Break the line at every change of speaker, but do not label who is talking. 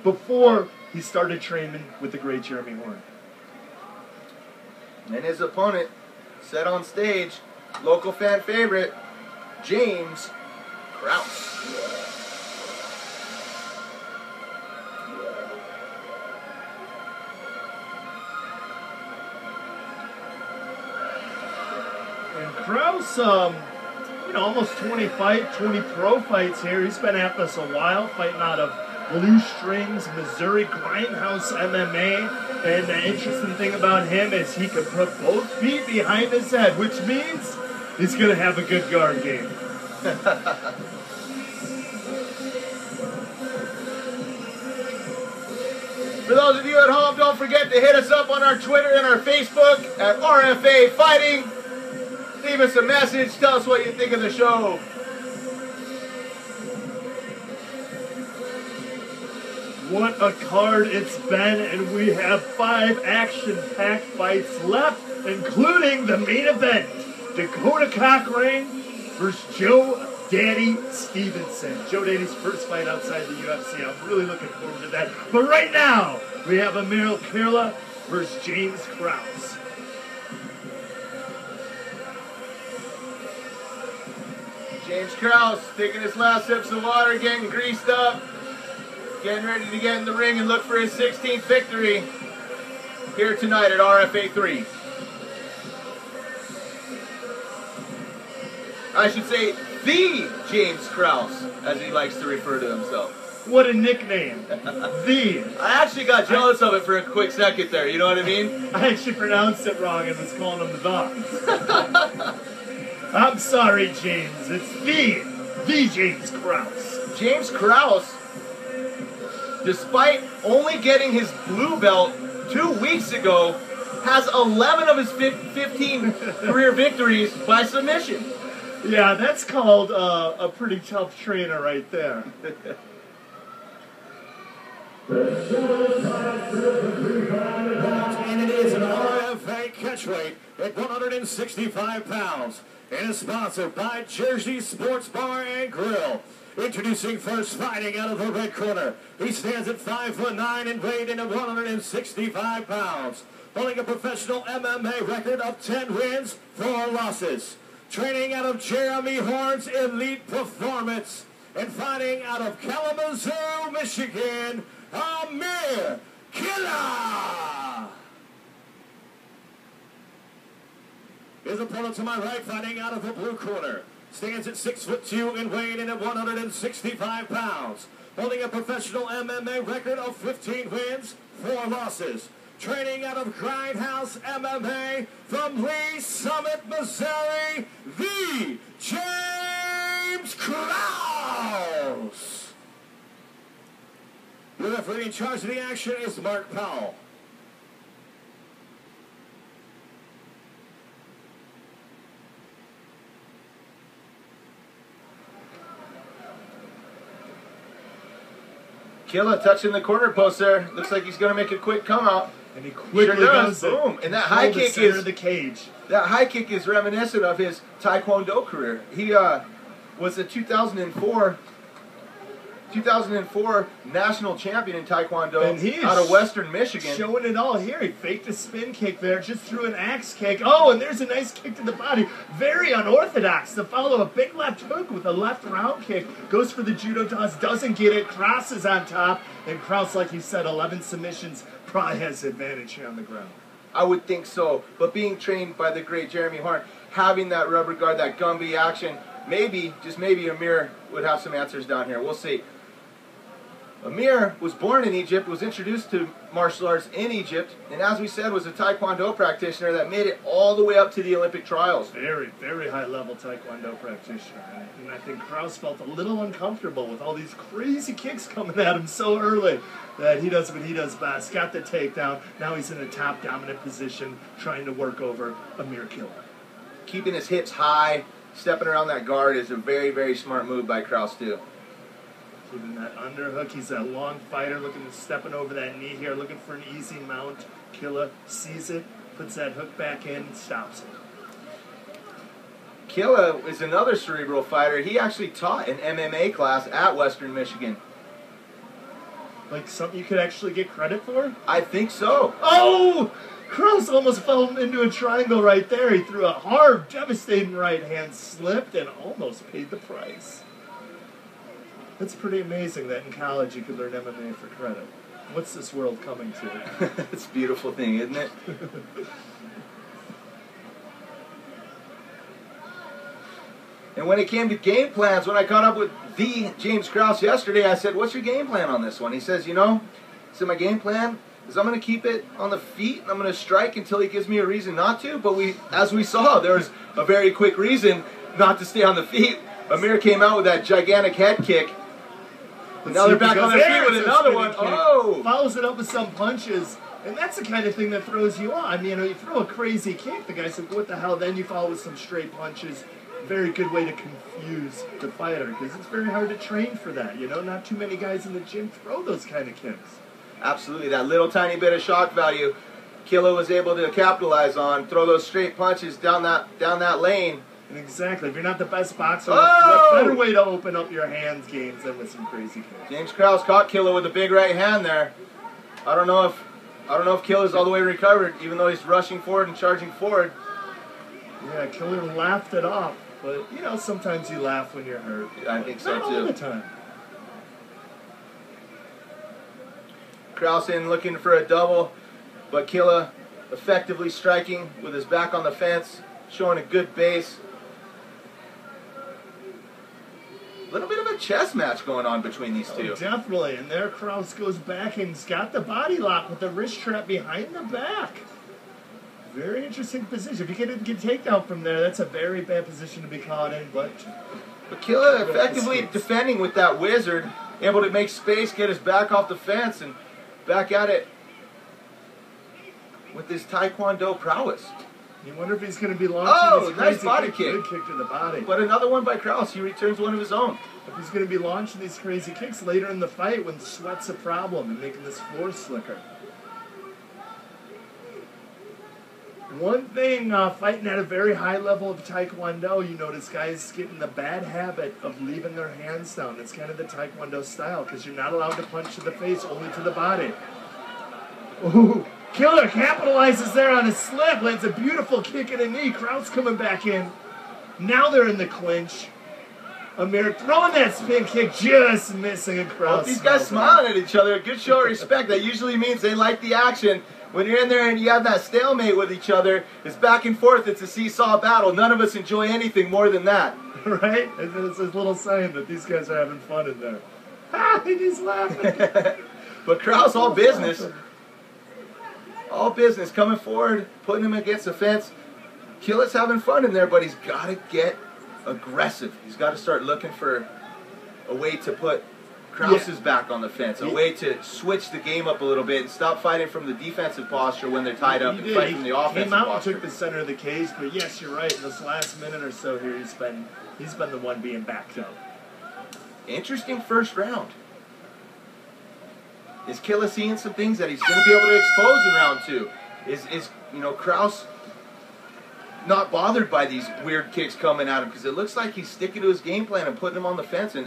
before he started training with the great Jeremy Horn.
And his opponent, set on stage, local fan favorite, James Krause.
And Krause, almost 20 pro fights here. He's been at this a while, fighting out of Blue Strings, Missouri, Grindhouse MMA. And the interesting thing about him is he can put both feet behind his head, which means he's going to have a good guard game.
For those of you at home, don't forget to hit us up on our Twitter and our Facebook at RFA Fighting. Leave us a message. Tell us what you think of the show.
What a card it's been, and we have 5 action-packed fights left, including the main event, Dakota Cochrane versus Joe Daddy Stevenson. Joe Daddy's first fight outside the UFC. I'm really looking forward to that. But right now, we have Amir Kirla versus James Krause.
James Krause taking his last sips of water, getting greased up, getting ready to get in the ring and look for his 16th victory here tonight at RFA 3. I should say, the James Krause, as he likes to refer to himself.
What a nickname. The.
I actually got jealous of it for a quick second there, you know what I mean?
I actually pronounced it wrong and was calling him the. I'm sorry, James. It's the James Krause.
James Krause, despite only getting his blue belt 2 weeks ago, has 11 of his 15 career victories by submission.
Yeah, that's called a pretty tough trainer right there.
And it is an RFA catchweight at 165 pounds. And is sponsored by Jersey Sports Bar and Grill. Introducing first, fighting out of the red corner. He stands at 5'9" and weighed in at 165 pounds. Holding a professional MMA record of 10 wins, 4 losses. Training out of Jeremy Horn's Elite Performance. And fighting out of Kalamazoo, Michigan, Amir Kirla. His opponent to my right, fighting out of the blue corner, stands at 6'2" and weighing in at 165 pounds. Holding a professional MMA record of 15 wins, 4 losses. Training out of Grindhouse MMA from Lee Summit, Missouri, the James Krause. The referee in charge of the action is Mark Powell.
Killa touching the corner post there. Looks like he's going to make a quick come out.
And he quickly
does. Boom. And that high kick is
the cage.
That high kick is reminiscent of his Taekwondo career. He was a 2004 national champion in Taekwondo
and he
out of Western Michigan.
Showing it all here. He faked a spin kick there, just threw an axe kick. Oh, and there's a nice kick to the body. Very unorthodox to follow a big left hook with a left round kick. Goes for the judo toss, doesn't get it. Krause is on top. And Krause, like you said, 11 submissions, probably has the advantage here on the ground.
I would think so. But being trained by the great Jeremy Horn, having that rubber guard, that Gumby action, maybe, just maybe Amir would have some answers down here. We'll see. Amir was born in Egypt, was introduced to martial arts in Egypt, and as we said, was a Taekwondo practitioner that made it all the way up to the Olympic trials.
Very, very high-level Taekwondo practitioner. And I think Krause felt a little uncomfortable with all these crazy kicks coming at him so early that he does what he does best. Got the takedown. Now he's in a top dominant position trying to work over Amir Kirla.
Keeping his hips high, stepping around that guard is a very, very smart move by Krause too.
Keeping that underhook. He's a long fighter, stepping over that knee here, looking for an easy mount. Kirla sees it, puts that hook back in, and stops it.
Kirla is another cerebral fighter. He actually taught an MMA class at Western Michigan.
Like something you could actually get credit for?
I think so.
Oh! Krause almost fell into a triangle right there. He threw a hard, devastating right hand, slipped, and almost paid the price. It's pretty amazing that in college you could learn MMA for credit. What's this world coming to?
It's a beautiful thing, isn't it? And when it came to game plans, when I caught up with the James Krause yesterday, I said, what's your game plan on this one? He says, my game plan is I'm going to keep it on the feet, and I'm going to strike until he gives me a reason not to. But as we saw, there was a very quick reason not to stay on the feet. Amir came out with that gigantic head kick. Now they're back on their feet with another one. Oh!
Follows it up with some punches. And that's the kind of thing that throws you off. I mean, you throw a crazy kick, the guy said, what the hell? Then you follow with some straight punches. Very good way to confuse the fighter, because it's very hard to train for that. Not too many guys in the gym throw those kind of kicks.
Absolutely. That little tiny bit of shock value Killa was able to capitalize on. Throw those straight punches down that lane.
And exactly. If you're not the best boxer,
oh!
what better way to open up your hands games than with some crazy kicks?
James Krause caught Killa with a big right hand there. I don't know if Killa's all the way recovered, even though he's rushing forward and charging forward.
Yeah, Killa laughed it off. But, sometimes you laugh when you're hurt.
I think so,
Not
too.
all the time.
Krause in looking for a double, but Killa effectively striking with his back on the fence, showing a good base. A little bit of a chess match going on between these two.
Oh, definitely. And there Krause goes back and he's got the body lock with the wrist trap behind the back. Very interesting position. If you get a good takedown from there, that's a very bad position to be caught in. But
Killa effectively defending with that wizard, able to make space, get his back off the fence, and back at it with his Taekwondo prowess.
You wonder if he's going to be launching these crazy
nice body
kicks.
kick.
Good kick to the body.
But another one by Krause. He returns one of his own.
If he's going to be launching these crazy kicks later in the fight when sweat's a problem and making this floor slicker. One thing, fighting at a very high level of Taekwondo, you notice guys get in the bad habit of leaving their hands down. It's kind of the Taekwondo style, because you're not allowed to punch to the face, only to the body. Ooh, Killer capitalizes there on his slip, lands a beautiful kick and a knee. Krause coming back in. Now they're in the clinch. Amir throwing that spin kick, just missing, and Krause.
These guys smiling at each other, a good show of respect. That usually means they like the action. When you're in there and you have that stalemate with each other, it's back and forth, it's a seesaw battle. None of us enjoy anything more than that.
Right? It's a little sign that these guys are having fun in there. Ha! He's laughing.
But Krause, all business. All business, coming forward, putting him against the fence. Killa's having fun in there, but he's got to get aggressive. He's got to start looking for a way to put Krause's back on the fence, a way to switch the game up a little bit and stop fighting from the defensive posture when they're tied up and fight from the offensive
came out
posture.
and took the center of the cage, but yes, you're right. In this last minute or so here, he's been the one being backed up.
Interesting first round. Is Killa seeing some things that he's going to be able to expose in round two? Is Krause not bothered by these weird kicks coming at him, because it looks like he's sticking to his game plan and putting him on the fence and